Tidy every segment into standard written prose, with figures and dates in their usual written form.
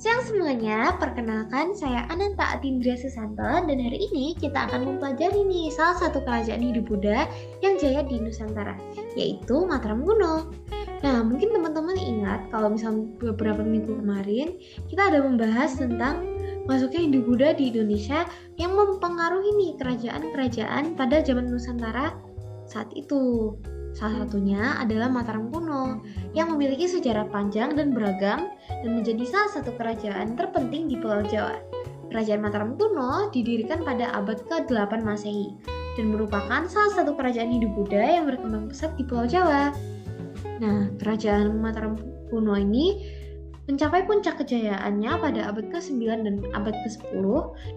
Siang semuanya, perkenalkan saya Ananta Atindria Susanto dan hari ini kita akan mempelajari nih salah satu kerajaan hidup Buddha yang jaya di Nusantara, yaitu Mataram Kuno. Nah, mungkin teman-teman ingat kalau misalnya beberapa minggu kemarin kita ada membahas tentang masuknya Hindu Buddha di Indonesia yang mempengaruhi nih kerajaan-kerajaan pada zaman Nusantara saat itu. Salah satunya adalah Mataram Kuno yang memiliki sejarah panjang dan beragam dan menjadi salah satu kerajaan terpenting di Pulau Jawa. Kerajaan Mataram kuno didirikan pada abad ke-8 Masehi dan merupakan salah satu kerajaan Hindu Buddha yang berkembang pesat di Pulau Jawa. Nah, kerajaan Mataram kuno ini mencapai puncak kejayaannya pada abad ke-9 dan abad ke-10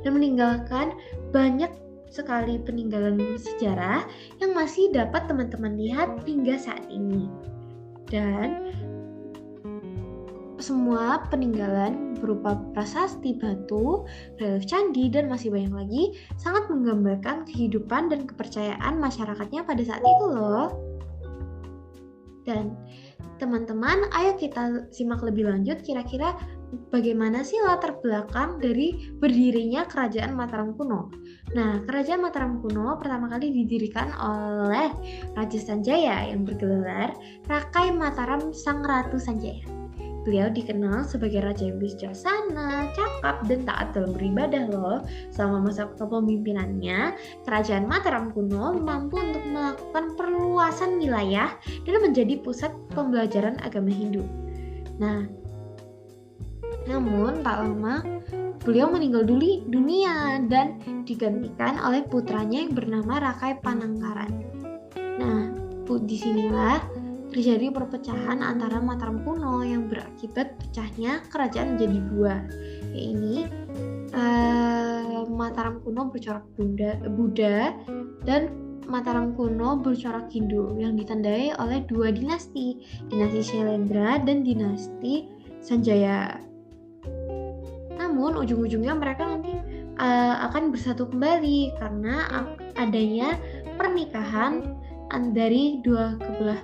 dan meninggalkan banyak sekali peninggalan sejarah yang masih dapat teman-teman lihat hingga saat ini. Dan semua peninggalan berupa prasasti batu, relief candi, dan masih banyak lagi sangat menggambarkan kehidupan dan kepercayaan masyarakatnya pada saat itu loh. Dan teman-teman, ayo kita simak lebih lanjut kira-kira bagaimana sih latar belakang dari berdirinya kerajaan Mataram kuno. Nah, kerajaan Mataram kuno pertama kali didirikan oleh Raja Sanjaya yang bergelar Rakai Mataram Sang Ratu Sanjaya. Beliau dikenal sebagai raja yang bijaksana, cakap, dan taat dalam beribadah loh. Selama masa kepemimpinannya, kerajaan Mataram kuno mampu untuk melakukan perluasan wilayah dan menjadi pusat pembelajaran agama Hindu. Nah, namun tak lama beliau meninggal dunia dan digantikan oleh putranya yang bernama Rakai Panangkaran. Nah, disinilah terjadi perpecahan antara Mataram kuno yang berakibat pecahnya kerajaan menjadi dua. Ini Mataram kuno bercorak Buddha dan Mataram kuno bercorak Hindu yang ditandai oleh dua dinasti, dinasti Shailendra dan dinasti Sanjaya. Namun ujung-ujungnya mereka nanti akan bersatu kembali karena adanya pernikahan dari dua kebelah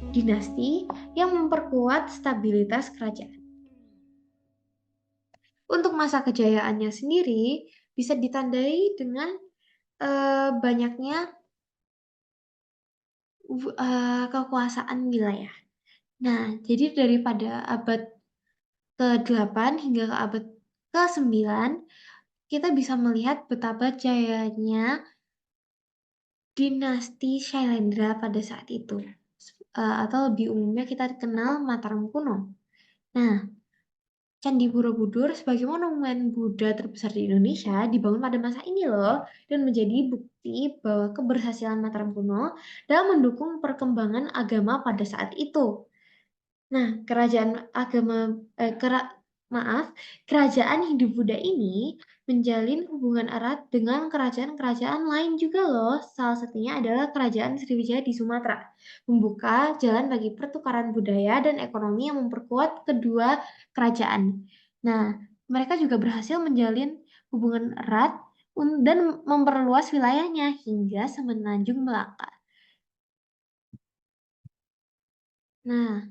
dinasti yang memperkuat stabilitas kerajaan. Untuk masa kejayaannya sendiri bisa ditandai dengan banyaknya kekuasaan wilayah. Nah, jadi daripada abad ke-8 hingga ke abad ke-9, kita bisa melihat betapa jayanya dinasti Shailendra pada saat itu. Atau lebih umumnya kita kenal Mataram kuno. Nah, Candi Borobudur sebagai monumen Buddha terbesar di Indonesia dibangun pada masa ini loh dan menjadi bukti bahwa keberhasilan Mataram kuno dalam mendukung perkembangan agama pada saat itu. Nah, kerajaan Hindu Buddha ini menjalin hubungan erat dengan kerajaan-kerajaan lain juga loh. Salah satunya adalah kerajaan Sriwijaya di Sumatera, membuka jalan bagi pertukaran budaya dan ekonomi yang memperkuat kedua kerajaan. Nah, mereka juga berhasil menjalin hubungan erat dan memperluas wilayahnya hingga semenanjung Melaka. Nah,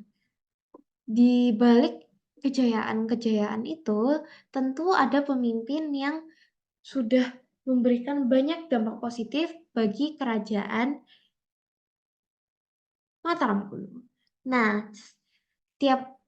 di balik kejayaan-kejayaan itu, tentu ada pemimpin yang sudah memberikan banyak dampak positif bagi kerajaan Mataram kuno. Nah, tiap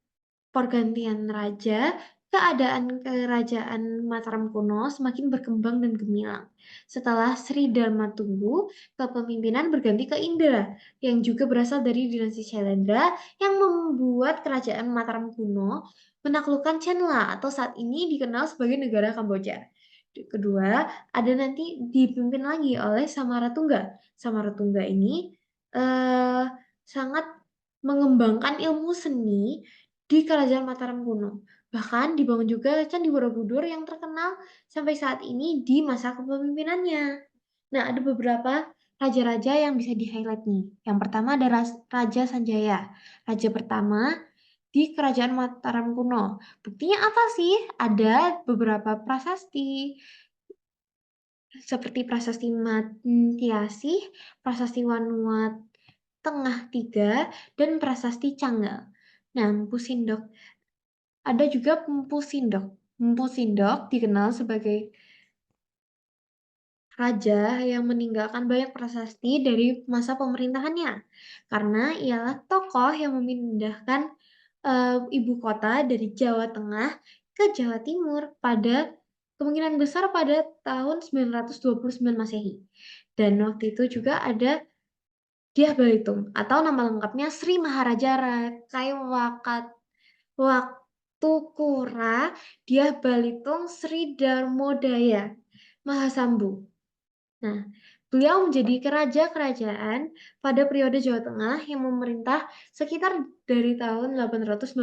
pergantian raja, keadaan kerajaan Mataram kuno semakin berkembang dan gemilang. Setelah Sri Dharmatunggu, kepemimpinan berganti ke Indra, yang juga berasal dari dinasti Shailendra, yang membuat kerajaan Mataram kuno menaklukkan Chenla atau saat ini dikenal sebagai negara Kamboja. Kedua, ada nanti dipimpin lagi oleh Samaratungga. Samaratungga ini sangat mengembangkan ilmu seni di Kerajaan Mataram kuno. Bahkan dibangun juga Candi Borobudur yang terkenal sampai saat ini di masa kepemimpinannya. Nah, ada beberapa raja-raja yang bisa di-highlight nih. Yang pertama ada Raja Sanjaya, raja pertama di Kerajaan Mataram kuno. Buktinya apa sih? Ada beberapa prasasti seperti Prasasti Mantiasih, Prasasti Wanuat Tengah 3, dan Prasasti Canggal. Nah, Pusindok Ada juga Mpu Sindok. Mpu Sindok dikenal sebagai raja yang meninggalkan banyak prasasti dari masa pemerintahannya. Karena ialah tokoh yang memindahkan ibu kota dari Jawa Tengah ke Jawa Timur pada kemungkinan besar pada tahun 929 Masehi. Dan waktu itu juga ada Dyah Balitung atau nama lengkapnya Sri Maharaja Rakai Waktukura Dyah Balitung Sri Darmodaya Mahasambu. Nah, beliau menjadi keraja-kerajaan pada periode Jawa Tengah yang memerintah sekitar dari tahun 898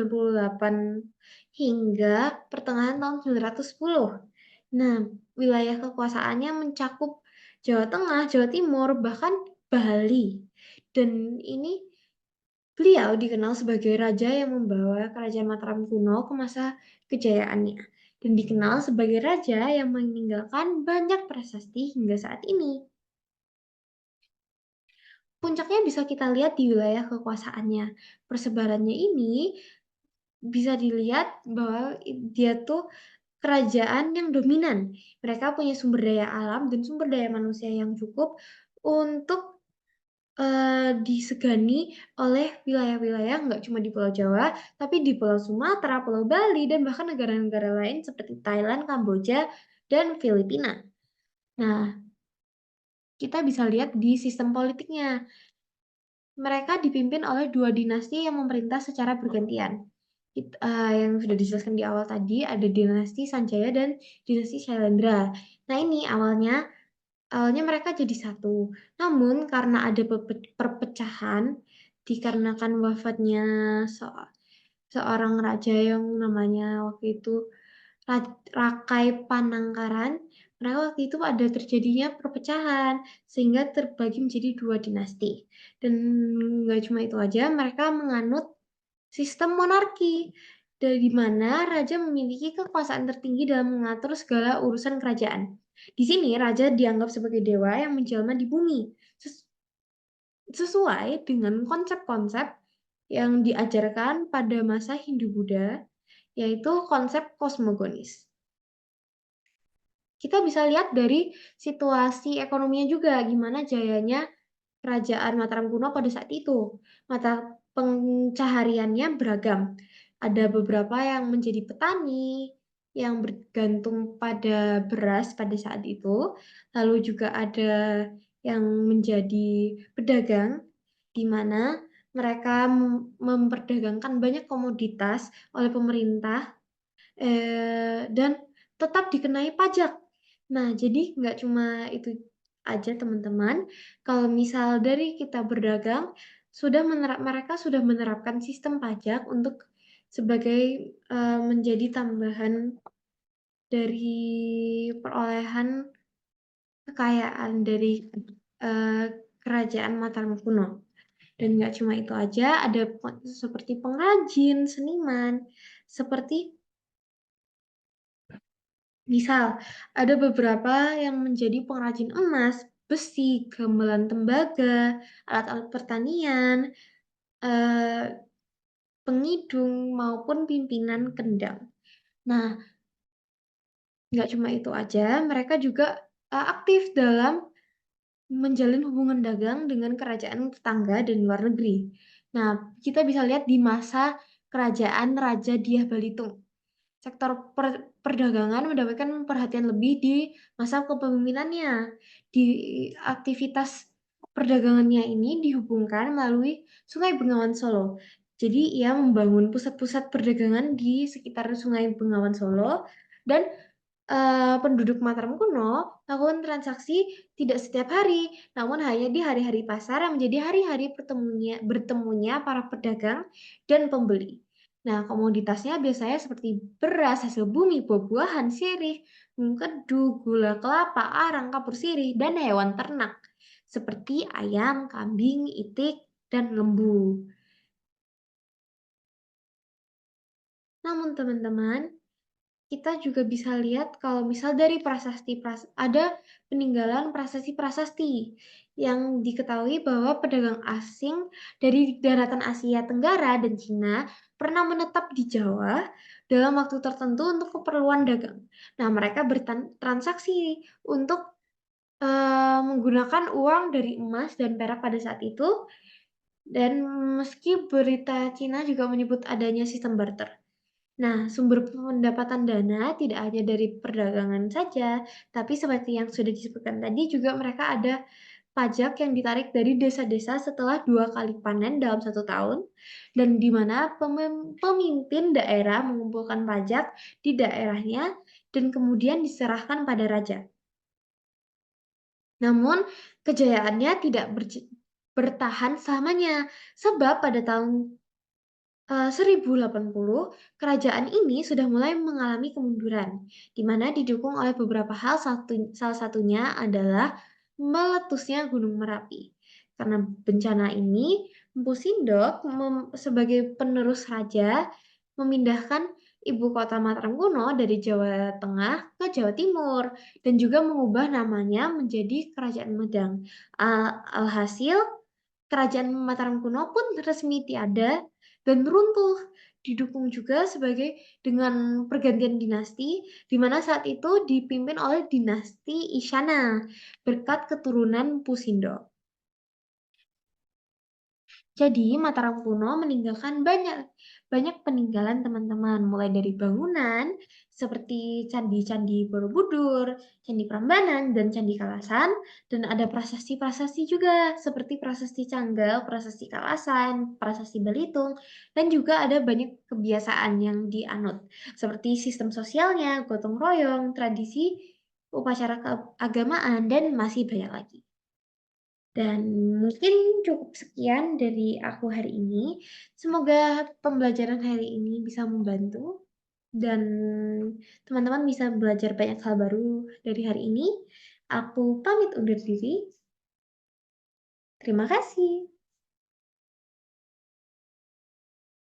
hingga pertengahan tahun 910. Nah, wilayah kekuasaannya mencakup Jawa Tengah, Jawa Timur, bahkan Bali. Dan ini beliau dikenal sebagai raja yang membawa kerajaan Mataram kuno ke masa kejayaannya. Dan dikenal sebagai raja yang meninggalkan banyak prasasti hingga saat ini. Puncaknya bisa kita lihat di wilayah kekuasaannya. Persebarannya ini bisa dilihat bahwa dia tuh kerajaan yang dominan. Mereka punya sumber daya alam dan sumber daya manusia yang cukup untuk disegani oleh wilayah-wilayah nggak cuma di Pulau Jawa, tapi di Pulau Sumatera, Pulau Bali, dan bahkan negara-negara lain seperti Thailand, Kamboja, dan Filipina. Nah, kita bisa lihat di sistem politiknya. Mereka dipimpin oleh dua dinasti yang memerintah secara bergantian. Yang sudah dijelaskan di awal tadi, ada dinasti Sanjaya dan dinasti Shailendra. Nah, ini awalnya mereka jadi satu. Namun karena ada perpecahan dikarenakan wafatnya seorang raja yang namanya waktu itu Rakai Panangkaran, mereka waktu itu ada terjadinya perpecahan sehingga terbagi menjadi dua dinasti. Dan nggak cuma itu aja, mereka menganut sistem monarki, dari mana raja memiliki kekuasaan tertinggi dalam mengatur segala urusan kerajaan. Di sini raja dianggap sebagai dewa yang menjelma di bumi, sesuai dengan konsep-konsep yang diajarkan pada masa Hindu-Buddha, yaitu konsep kosmogonis. Kita bisa lihat dari situasi ekonominya juga, gimana jayanya kerajaan Mataram kuno pada saat itu. Mata pencahariannya beragam. Ada beberapa yang menjadi petani, yang bergantung pada beras pada saat itu. Lalu juga ada yang menjadi pedagang, di mana mereka memperdagangkan banyak komoditas oleh pemerintah dan tetap dikenai pajak. Nah, jadi nggak cuma itu aja teman-teman. Kalau misal dari kita berdagang, mereka sudah menerapkan sistem pajak untuk sebagai menjadi tambahan dari perolehan kekayaan dari uh, kerajaan Mataram kuno. Dan nggak cuma itu aja, ada seperti pengrajin, seniman, seperti misal, ada beberapa yang menjadi pengrajin emas, besi, gamelan tembaga, alat-alat pertanian, eh, pengidung, maupun pimpinan kendang. Nah, nggak cuma itu aja, mereka juga aktif dalam menjalin hubungan dagang dengan kerajaan tetangga dan luar negeri. Nah, kita bisa lihat di masa kerajaan Raja Dyah Balitung. Sektor perdagangan mendapatkan perhatian lebih di masa kepemimpinannya. Di aktivitas perdagangannya ini dihubungkan melalui Sungai Bengawan Solo. Jadi ia membangun pusat-pusat perdagangan di sekitar Sungai Bengawan Solo dan penduduk Mataram kuno melakukan transaksi tidak setiap hari, namun hanya di hari-hari pasar yang menjadi hari-hari bertemunya para pedagang dan pembeli. Nah, komoditasnya biasanya seperti beras, hasil bumi, buah-buahan, sirih, mengkedu, gula kelapa, arang, kapur sirih, dan hewan ternak seperti ayam, kambing, itik, dan lembu. Namun teman-teman, kita juga bisa lihat kalau misal dari ada peninggalan prasasti-prasasti yang diketahui bahwa pedagang asing dari daratan Asia Tenggara dan Cina pernah menetap di Jawa dalam waktu tertentu untuk keperluan dagang. Nah, mereka bertransaksi untuk menggunakan uang dari emas dan perak pada saat itu, dan meski berita Cina juga menyebut adanya sistem barter. Nah, sumber pendapatan dana tidak hanya dari perdagangan saja, tapi seperti yang sudah disebutkan tadi juga mereka ada pajak yang ditarik dari desa-desa setelah 2 kali panen dalam 1 tahun, dan di mana pemimpin daerah mengumpulkan pajak di daerahnya dan kemudian diserahkan pada raja. Namun, kejayaannya tidak bertahan selamanya, sebab pada tahun 1080, kerajaan ini sudah mulai mengalami kemunduran, di mana didukung oleh beberapa hal, salah satunya adalah meletusnya Gunung Merapi. Karena bencana ini, Mpu Sindok sebagai penerus raja memindahkan ibu kota Mataram kuno dari Jawa Tengah ke Jawa Timur dan juga mengubah namanya menjadi Kerajaan Medang. Alhasil, Kerajaan Mataram kuno pun resmi tiada dan runtuh, didukung juga dengan pergantian dinasti, di mana saat itu dipimpin oleh dinasti Isyana berkat keturunan Pusindo. Jadi Mataram kuno meninggalkan banyak banyak peninggalan teman-teman, mulai dari bangunan seperti Candi-Candi Borobudur, Candi Prambanan, dan Candi Kalasan, dan ada prasasti-prasasti juga seperti Prasasti Canggal, Prasasti Kalasan, Prasasti Belitung, dan juga ada banyak kebiasaan yang dianut seperti sistem sosialnya, gotong royong, tradisi, upacara keagamaan, dan masih banyak lagi. Dan mungkin cukup sekian dari aku hari ini. Semoga pembelajaran hari ini bisa membantu dan teman-teman bisa belajar banyak hal baru dari hari ini. Aku pamit undur diri. Terima kasih.